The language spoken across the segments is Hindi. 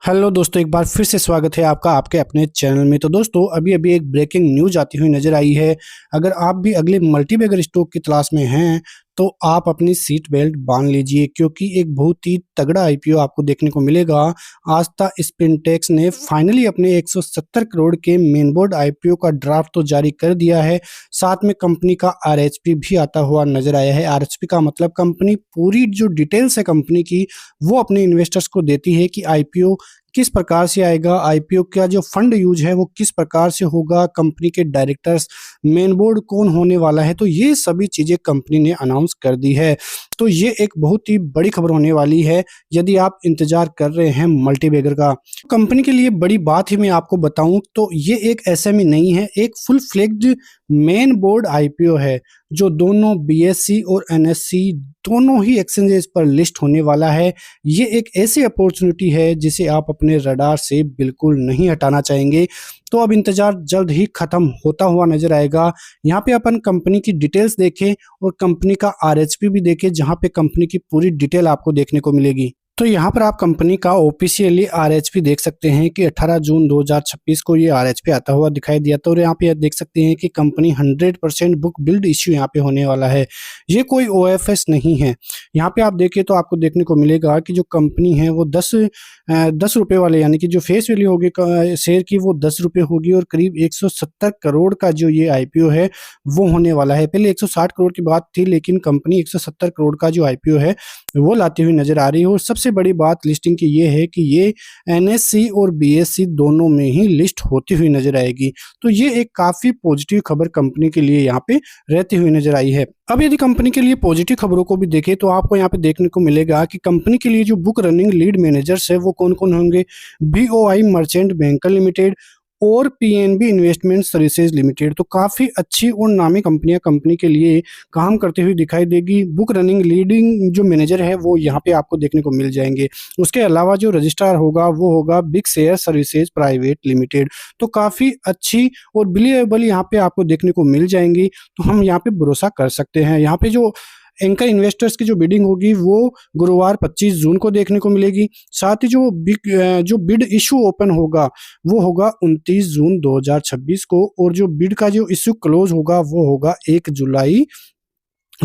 हेलो दोस्तों, एक बार फिर से स्वागत है आपका आपके अपने चैनल में। तो दोस्तों, अभी अभी एक ब्रेकिंग न्यूज आती हुई नजर आई है। अगर आप भी अगले मल्टीबैगर स्टॉक की तलाश में हैं तो आप अपनी सीट बेल्ट बांध लीजिए, क्योंकि एक बहुत ही तगड़ा आईपीओ आपको देखने को मिलेगा। आस्था स्पिनटेक्स ने फाइनली अपने 170 करोड़ के मेन बोर्ड आईपीओ का ड्राफ्ट तो जारी कर दिया है। साथ में कंपनी का आरएचपी भी आता हुआ नजर आया है। आरएचपी का मतलब कंपनी पूरी जो डिटेल्स है कंपनी की वो अपने इन्वेस्टर्स को देती है कि आईपीओ किस प्रकार से आएगा, आईपीओ का जो फंड यूज है वो किस प्रकार से होगा, कंपनी के डायरेक्टर्स, मेन बोर्ड कौन होने वाला है। तो ये सभी चीजें कंपनी ने अनाउंस कर दी है। तो ये एक बहुत ही बड़ी खबर होने वाली है यदि आप इंतजार कर रहे हैं मल्टीबैगर का। कंपनी के लिए बड़ी बात ही मैं आपको बताऊं तो ये एक एसएमई नहीं है, एक full fledged main board IPO है जो दोनों बीएससी और एनएससी दोनों ही एक्सचेंजेस पर लिस्ट होने वाला है। ये एक ऐसी अपॉर्चुनिटी है जिसे आप अपने रडार से बिल्कुल नहीं हटाना चाहेंगे। तो अब इंतजार जल्द ही खत्म होता हुआ नजर आएगा। यहाँ पे अपन कंपनी की डिटेल्स देखें और कंपनी का आरएचपी भी देखें, जहाँ पे कंपनी की पूरी डिटेल आपको देखने को मिलेगी। तो यहाँ पर आप कंपनी का ऑफिशियली आरएचपी देख सकते हैं कि 18 जून 2026 को ये आरएचपी आता हुआ दिखाई दिया। तो यहाँ पे देख सकते हैं कि कंपनी 100% बुक बिल्ड इश्यू यहाँ पे होने वाला है। ये कोई ओएफएस नहीं है। यहाँ पे आप देखें तो आपको देखने को मिलेगा कि जो कंपनी है वो 10 रुपए वाले, यानी कि जो फेस वैल्यू होगी शेयर की वो 10 रुपए होगी और करीब 170 करोड़ का जो ये आईपीओ है वो होने वाला है। पहले 160 करोड़ की बात थी, लेकिन कंपनी 170 करोड़ का जो आईपीओ है वो लाती हुई नजर आ रही है। और सबसे बड़ी बात लिस्टिंग की ये है कि ये एनएससी और बीएससी दोनों में ही लिस्ट होती हुई नजर आएगी। तो ये एक काफी पॉजिटिव खबर कंपनी के लिए यहाँ पे रहती हुई नजर आई है। अब यदि कंपनी के लिए पॉजिटिव खबरों को भी देखें तो आपको यहाँ पे देखने को मिलेगा कि कंपनी के लिए जो बुक रनिंग लीड मैनेजर्स है वो कौन कौन होंगे। बीओआई मर्चेंट बैंकर लिमिटेड और पीएनबी इन्वेस्टमेंट सर्विसेज लिमिटेड। तो काफी अच्छी और नामी कंपनियां कंपनी के लिए काम करते हुए दिखाई देगी। बुक रनिंग लीडिंग जो मैनेजर है वो यहाँ पे आपको देखने को मिल जाएंगे। उसके अलावा जो रजिस्ट्रार होगा वो होगा big share services private limited. तो काफी अच्छी और बिलीवेबल यहाँ पे आपको देखने को मिल जाएंगी। तो हम यहाँ पे भरोसा कर सकते हैं। यहाँ पे जो एंकर इन्वेस्टर्स की जो बिडिंग होगी वो गुरुवार 25 जून को देखने को मिलेगी। साथ ही जो बिड इशू ओपन होगा वो होगा 29 जून 2026 को, और जो बिड का जो इशू क्लोज होगा वो होगा 1 जुलाई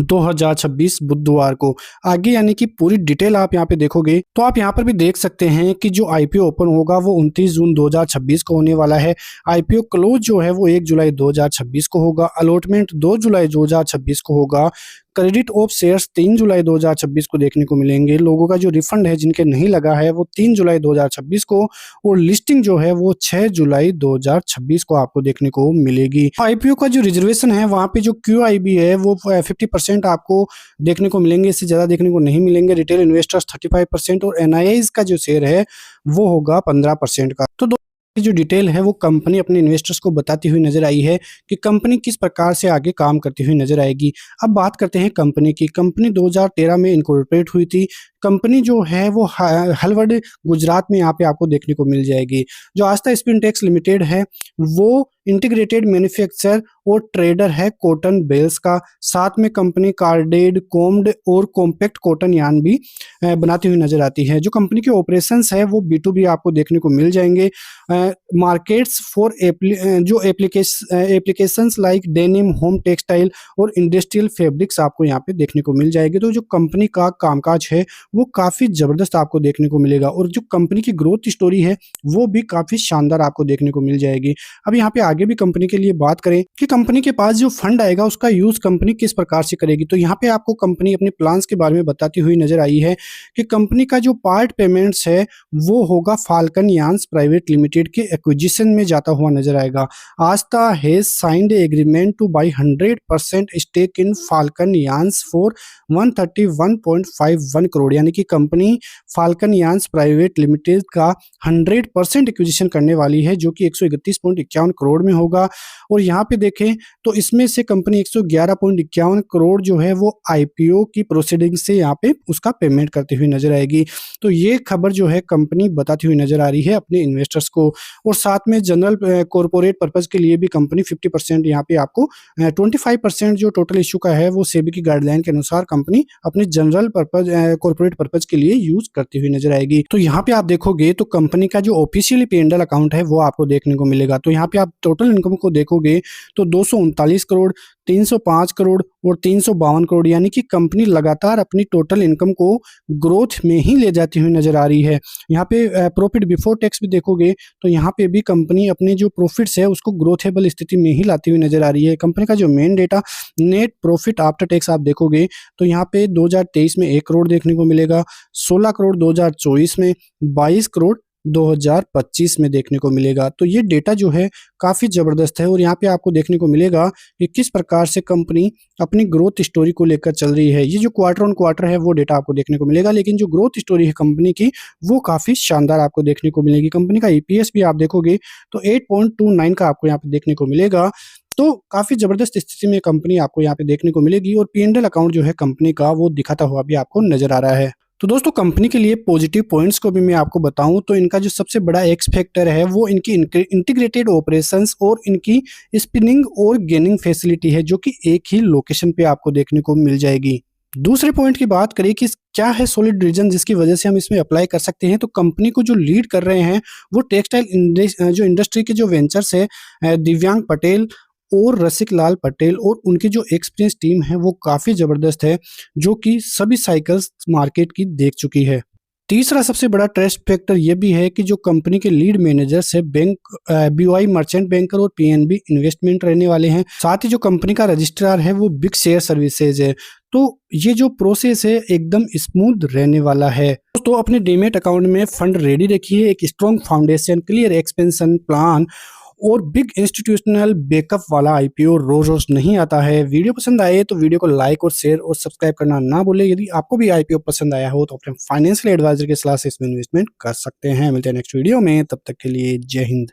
2026 बुधवार को। आगे यानी कि पूरी डिटेल आप यहाँ पे देखोगे तो आप यहाँ पर भी देख सकते हैं कि जो आईपीओ ओपन होगा वो 29 जून 2026 को होने वाला है। आईपीओ क्लोज जो है वो 1 जुलाई 2026 को होगा। अलॉटमेंट 2 जुलाई 2026 को होगा। क्रेडिट ऑफ शेयर्स 3 जुलाई 2026 को देखने को मिलेंगे। लोगों का जो रिफंड है जिनके नहीं लगा है वो 3 जुलाई 2026 को, और लिस्टिंग जो है वो 6 जुलाई 2026 को आपको देखने को मिलेगी। आईपीओ का जो रिजर्वेशन है वहाँ पे जो क्यूआईबी है वो 50% आपको देखने को मिलेंगे, इससे ज्यादा देखने को नहीं मिलेंगे। रिटेल इन्वेस्टर्स 35% और एनआईआईज का जो शेयर है वो होगा 15% का। तो की जो डिटेल है वो कंपनी अपने इन्वेस्टर्स को बताती हुई नजर आई है कि कंपनी किस प्रकार से आगे काम करती हुई नजर आएगी। अब बात करते हैं कंपनी की। कंपनी 2013 में इनकॉर्पोरेट हुई थी। कंपनी जो है वो हलवड गुजरात में यहाँ पे आपको देखने को मिल जाएगी। जो आस्था स्पिनटेक्स लिमिटेड है वो इंटीग्रेटेड मैन्युफैक्चरर और ट्रेडर है कॉटन बेल्स का। साथ में कंपनी कार्डेड, कोम्ड और कॉम्पैक्ट कॉटन यार्न भी बनाती हुई नजर आती है। जो कंपनी के ऑपरेशंस है वो B2B आपको देखने को मिल जाएंगे। मार्केट्स फॉर जो applications like denim, home textile और इंडस्ट्रियल फैब्रिक्स आपको यहाँ पे देखने को मिल जाएगी। तो जो कंपनी का कामकाज है वो काफी जबरदस्त आपको देखने को मिलेगा, और जो कंपनी की ग्रोथ स्टोरी है वो भी काफी शानदार आपको देखने को मिल जाएगी। अब यहाँ पे आगे भी कंपनी के लिए बात करें कि कंपनी के पास जो फंड आएगा उसका यूज कंपनी किस प्रकार से करेगी। तो यहाँ पे आपको कंपनी अपने प्लान्स के बारे में बताती हुई नजर आई है कि कंपनी का जो पार्ट पेमेंट्स है वो होगा फाल्कन यार्न्स प्राइवेट लिमिटेड के एक्विजिशन में जाता हुआ नजर आएगा। Aastha has signed agreement to buy 100% stake in Falcon Yarns for 131.51 crore, यानी कि company Falcon Yarns private limited का 100% एक्विजिशन करने वाली है, जो कि 131.51 करोड़ में होगा। और यहाँ पे देखें तो इसमें से कंपनी 111.51 करोड़ जो है वो आईपीओ की प्रोसीडिंग से यहाँ पे उसका पेमेंट करती हुई नजर आएगी। तो ये खबर जो है कंपनी बताती हुई नजर आ रही है अपने इन्वेस्टर्स को। और साथ में जनरल कॉर्पोरेट पर्पज के लिए भी कंपनी 50% यहाँ पे आपको 25% जो टोटल इशू का है वो सेबी की गाइडलाइन के अनुसार कंपनी अपने general purpose corporate corporate purpose के लिए यूज करती हुई नजर आएगी। तो यहाँ पे आप देखोगे तो कंपनी का जो ऑफिशियली P&L अकाउंट है वो आपको देखने को मिलेगा। तो यहाँ पे आप टोटल इनकम को देखोगे तो 239 करोड़, 305 करोड़ और 352 करोड़, यानी कि कंपनी लगातार अपनी टोटल इनकम को ग्रोथ में ही ले जाती हुई नजर आ रही है। यहाँ पे प्रॉफिट बिफोर टैक्स भी देखोगे तो यहाँ पे भी कंपनी अपने जो प्रॉफिट्स है उसको ग्रोथेबल स्थिति में ही लाती हुई नजर आ रही है। कंपनी का जो main data net profit after tax आप देखोगे तो यहाँ पे 2023 में 1 करोड़ देखने को मिलेगा, 16 करोड़ 2024 में, 22 करोड़ 2025 में देखने को मिलेगा। तो ये डेटा जो है काफ़ी ज़बरदस्त है और यहाँ पे आपको देखने को मिलेगा कि किस प्रकार से कंपनी अपनी ग्रोथ स्टोरी को लेकर चल रही है। ये जो क्वार्टर ऑन क्वार्टर है वो डेटा आपको देखने को मिलेगा, लेकिन जो ग्रोथ स्टोरी है कंपनी की वो काफ़ी शानदार आपको देखने को मिलेगी। कंपनी का EPS भी आप देखोगे तो 8.29 का आपको यहाँ पे देखने को मिलेगा। तो काफ़ी ज़बरदस्त स्थिति में कंपनी आपको यहाँ पे देखने को मिलेगी और P&L अकाउंट जो है कंपनी का वो दिखाता हुआ भी आपको नज़र आ रहा है। तो दोस्तों कंपनी के लिए पॉजिटिव पॉइंट्स को भी मैं आपको बताऊं तो इनका जो सबसे बड़ा एक्स फैक्टर है वो इनकी इंटीग्रेटेड ऑपरेशंस और इनकी स्पिनिंग और गेनिंग फैसिलिटी है, जो कि एक ही लोकेशन पे आपको देखने को मिल जाएगी। दूसरे पॉइंट की बात करें कि क्या है सॉलिड रीजन जिसकी वजह से हम इसमें अप्लाई कर सकते हैं, तो कंपनी को जो लीड कर रहे हैं वो टेक्सटाइल जो इंडस्ट्री के जो वेंचर्स है दिव्यांग पटेल और रसिक लाल पटेल और उनकी जो एक्सपीरियंस टीम है वो काफ़ी ज़बरदस्त है, जो कि सभी साइकिल्स मार्केट की देख चुकी है। तीसरा सबसे बड़ा ट्रस्ट फैक्टर ये भी है कि जो कंपनी के लीड मैनेजर्स है बैंक BOI मर्चेंट बैंकर और PNB इन्वेस्टमेंट रहने वाले हैं। साथ ही जो कंपनी का रजिस्ट्रार है वो बिग शेयर सर्विसेज है। तो ये जो प्रोसेस है एकदम स्मूथ रहने वाला है। तो अपने डीमेट अकाउंट में फंड रेडी रखिए, एक strong foundation, clear expansion plan और बिग इंस्टीट्यूशनल बैकअप वाला IPO रोज रोज नहीं आता है। वीडियो पसंद आए तो वीडियो को लाइक और शेयर और सब्सक्राइब करना ना भूलें। यदि आपको भी IPO पसंद आया हो तो अपने फाइनेंशियल एडवाइजर के सलाह से इसमें इन्वेस्टमेंट कर सकते हैं। मिलते हैं नेक्स्ट वीडियो में, तब तक के लिए जय हिंद।